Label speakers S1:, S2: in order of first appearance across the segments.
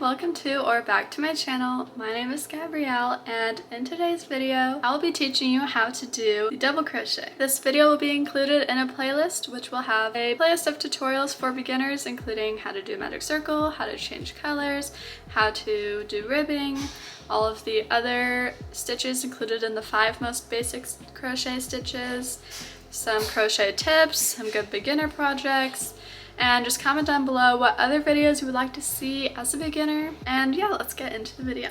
S1: welcome to or back to my channel. My name is Gabrielle, and in today's video I will be teaching you how to do the double crochet. This video will be included in a playlist which will have a playlist of tutorials for beginners, including how to do magic circle, how to change colors, how to do ribbing, all of the other stitches included in the 5 most basic crochet stitches, some crochet tips, some good beginner projects, and just comment down below what other videos you would like to see as a beginner. And yeah, let's get into the video.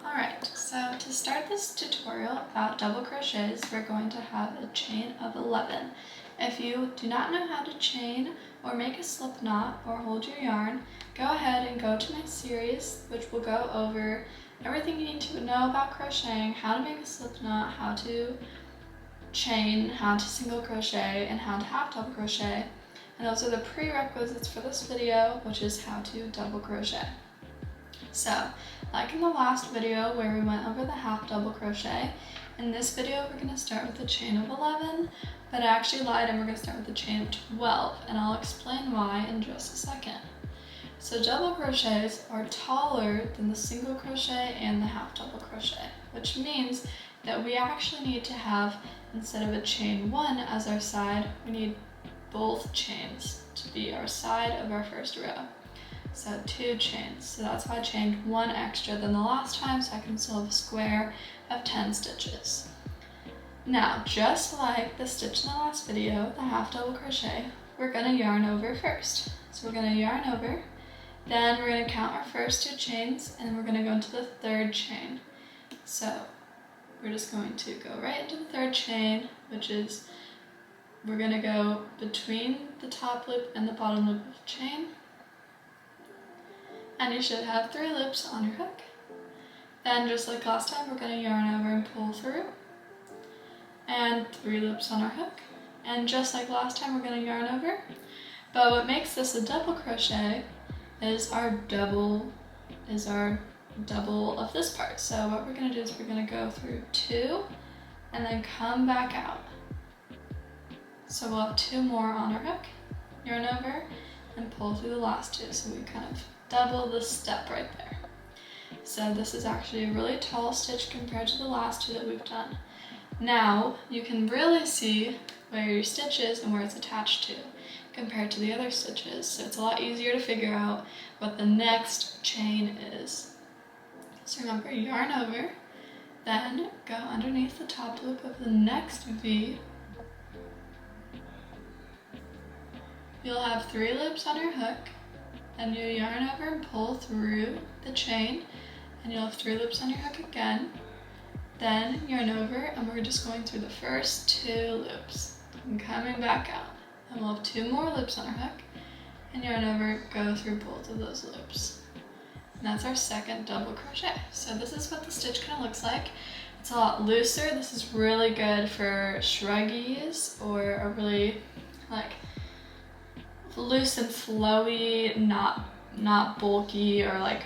S1: Alright, so to start this tutorial about double crochets, we're going to have a chain of 11. If you do not know how to chain or make a slip knot or hold your yarn, go ahead and go to my series, which will go over everything you need to know about crocheting, how to make a slip knot, how to chain, how to single crochet, and how to half double crochet. And those are the prerequisites for this video, which is how to double crochet. So, like in the last video where we went over the half double crochet, in this video we're going to start with a chain of 11, but I actually lied and we're going to start with a chain of 12, and I'll explain why in just a second. So double crochets are taller than the single crochet and the half double crochet, which means that we actually need to have, instead of a chain 1 as our side, we need both chains to be our side of our first row. So 2 chains. So that's why I chained 1 extra than the last time, so I can still have a square of 10 stitches. Now, just like the stitch in the last video, the half double crochet, we're going to yarn over first. So we're going to yarn over. Then we're going to count our first 2 chains, and we're going to go into the 3rd chain. So we're just going to go right into the 3rd chain, which is, we're going to go between the top loop and the bottom loop of the chain. And you should have 3 loops on your hook. Then, just like last time, we're going to yarn over and pull through. And 3 loops on our hook. And just like last time, we're going to yarn over. But what makes this a double crochet is our double of this part. So what we're going to do is we're going to go through 2 and then come back out. So we'll have 2 more on our hook, yarn over, and pull through the last 2. So we kind of double this step right there. So this is actually a really tall stitch compared to the last 2 that we've done. Now you can really see where your stitch is and where it's attached to compared to the other stitches, so it's a lot easier to figure out what the next chain is. So remember, yarn over, then go underneath the top loop of the next V. You'll have 3 loops on your hook, then you yarn over and pull through the chain, and you'll have 3 loops on your hook again. Then yarn over, and we're just going through the first 2 loops and coming back out. And we'll have 2 more loops on our hook, and yarn over, go through both of those loops. And that's our second double crochet. So this is what the stitch kind of looks like. It's a lot looser. This is really good for shruggies or a really like loose and flowy, not bulky or like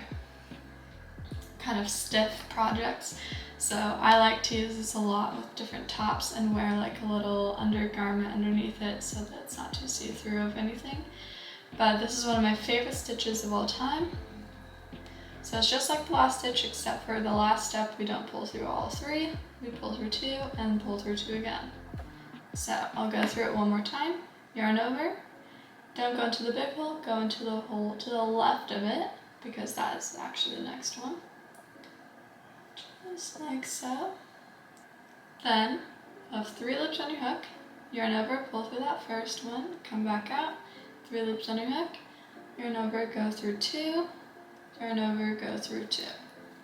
S1: kind of stiff projects. So I like to use this a lot with different tops and wear like a little undergarment underneath it so that it's not too see-through of anything. But this is one of my favorite stitches of all time. So it's just like the last stitch, except for the last step we don't pull through all 3. We pull through 2 and pull through 2 again. So I'll go through it one more time. Yarn over. Don't go into the big hole, go into the hole to the left of it, because that is actually the next one. Just like so. Then, have 3 loops on your hook, yarn over, pull through that first one, come back out, 3 loops on your hook, yarn over, go through 2, yarn over, go through 2.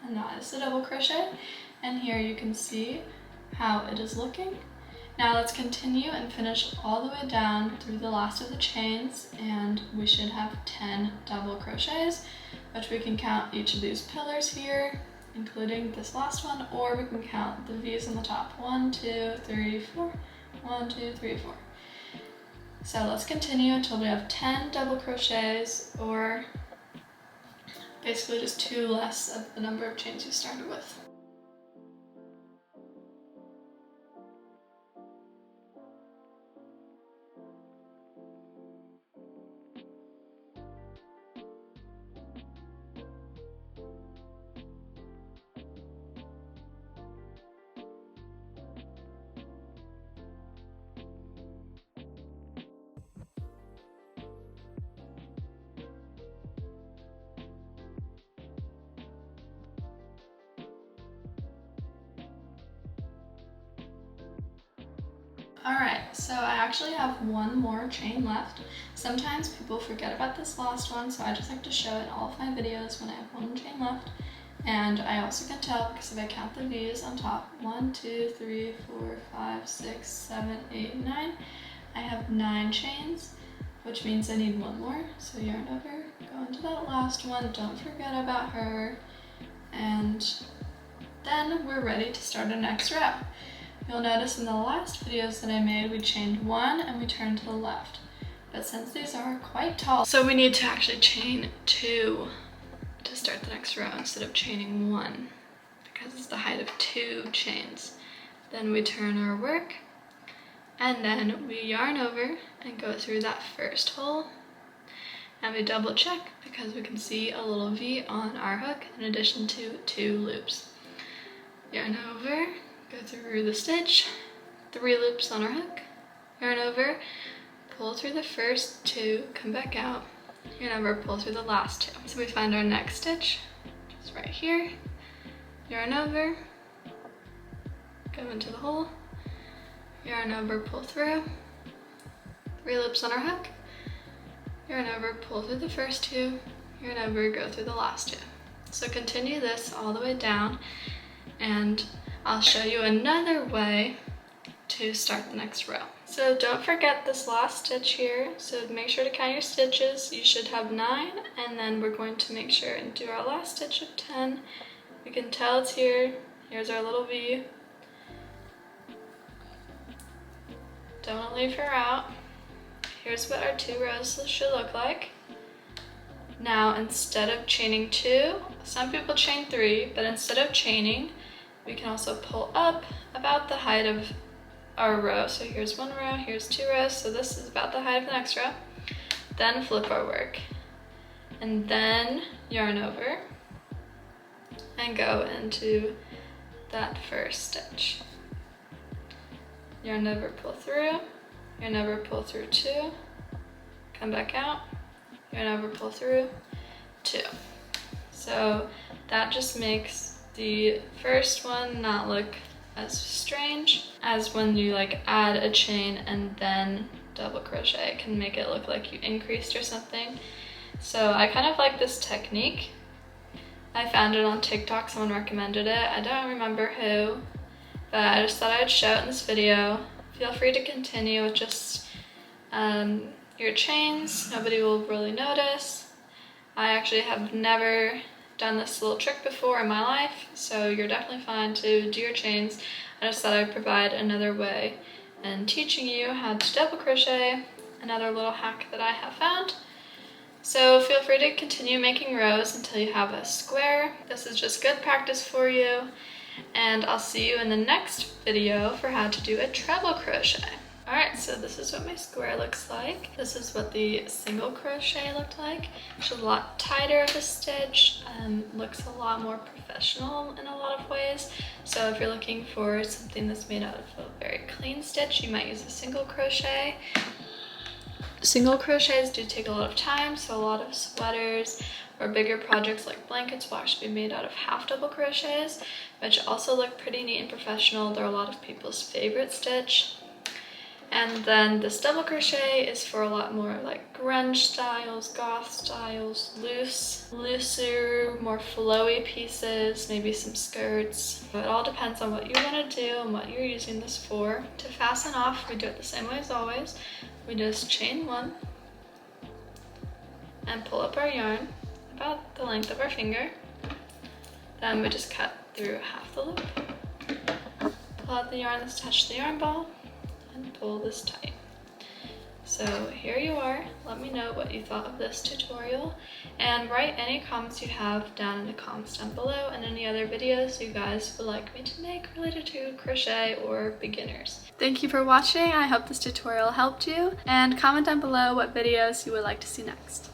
S1: And that is the double crochet, and here you can see how it is looking. Now let's continue and finish all the way down through the last of the chains, and we should have 10 double crochets, which we can count each of these pillars here, including this last one, or we can count the V's on the top. 1, 2, 3, 4. 1, 2, 3, 4. So let's continue until we have 10 double crochets, or basically just 2 less of the number of chains you started with. Alright, so I actually have one more chain left. Sometimes people forget about this last one, so I just like to show it in all of my videos when I have one chain left. And I also can tell because if I count the V's on top, 1, 2, 3, 4, 5, 6, 7, 8, 9, I have 9 chains, which means I need one more. So yarn over, go into that last one, don't forget about her, and then we're ready to start our next row. You'll notice in the last videos that I made, we chained 1 and we turned to the left. But since these are quite tall, so we need to actually chain 2 to start the next row instead of chaining 1, because it's the height of 2 chains. Then we turn our work, and then we yarn over and go through that first hole, and we double check because we can see a little V on our hook in addition to 2 loops. Yarn over, go through the stitch, 3 loops on our hook, yarn over, pull through the first 2, come back out, yarn over, pull through the last 2. So we find our next stitch, just right here, yarn over, go into the hole, yarn over, pull through, 3 loops on our hook, yarn over, pull through the first 2, yarn over, go through the last 2. So continue this all the way down, and I'll show you another way to start the next row. So don't forget this last stitch here, so make sure to count your stitches. You should have 9, and then we're going to make sure and do our last stitch of 10. You can tell it's here. Here's our little V. Don't want to leave her out. Here's what our 2 rows should look like. Now instead of chaining 2, some people chain 3, but instead of chaining, we can also pull up about the height of our row. So here's 1 row, here's 2 rows, so this is about the height of the next row. Then flip our work, and then yarn over and go into that first stitch. Yarn over, pull through, yarn over, pull through 2, come back out, yarn over, pull through 2. So that just makes the first one not look as strange as when you like add a chain and then double crochet. It can make it look like you increased or something. So I kind of like this technique. I found it on TikTok, someone recommended it. I don't remember who, but I just thought I'd show it in this video. Feel free to continue with just your chains. Nobody will really notice. I actually have never done this little trick before in my life, so you're definitely fine to do your chains. I just thought I'd provide another way and teaching you how to double crochet, another little hack that I have found. So feel free to continue making rows until you have a square. This is just good practice for you, and I'll see you in the next video for how to do a treble crochet. Alright, so this is what my square looks like. This is what the single crochet looked like. It's a lot tighter of a stitch, looks a lot more professional in a lot of ways. So if you're looking for something that's made out of a very clean stitch, you might use a single crochet. Single crochets do take a lot of time, so a lot of sweaters or bigger projects like blankets will actually be made out of half double crochets, which also look pretty neat and professional. They're a lot of people's favorite stitch. And then this double crochet is for a lot more like grunge styles, goth styles, looser, more flowy pieces, maybe some skirts. It all depends on what you want to do and what you're using this for. To fasten off, we do it the same way as always. We just chain 1 and pull up our yarn about the length of our finger. Then we just cut through half the loop. Pull out the yarn that's attached to the yarn ball and pull this tight. So here you are. Let me know what you thought of this tutorial, and write any comments you have down in the comments down below, and any other videos you guys would like me to make related to crochet or beginners. Thank you for watching. I hope this tutorial helped you, and comment down below what videos you would like to see next.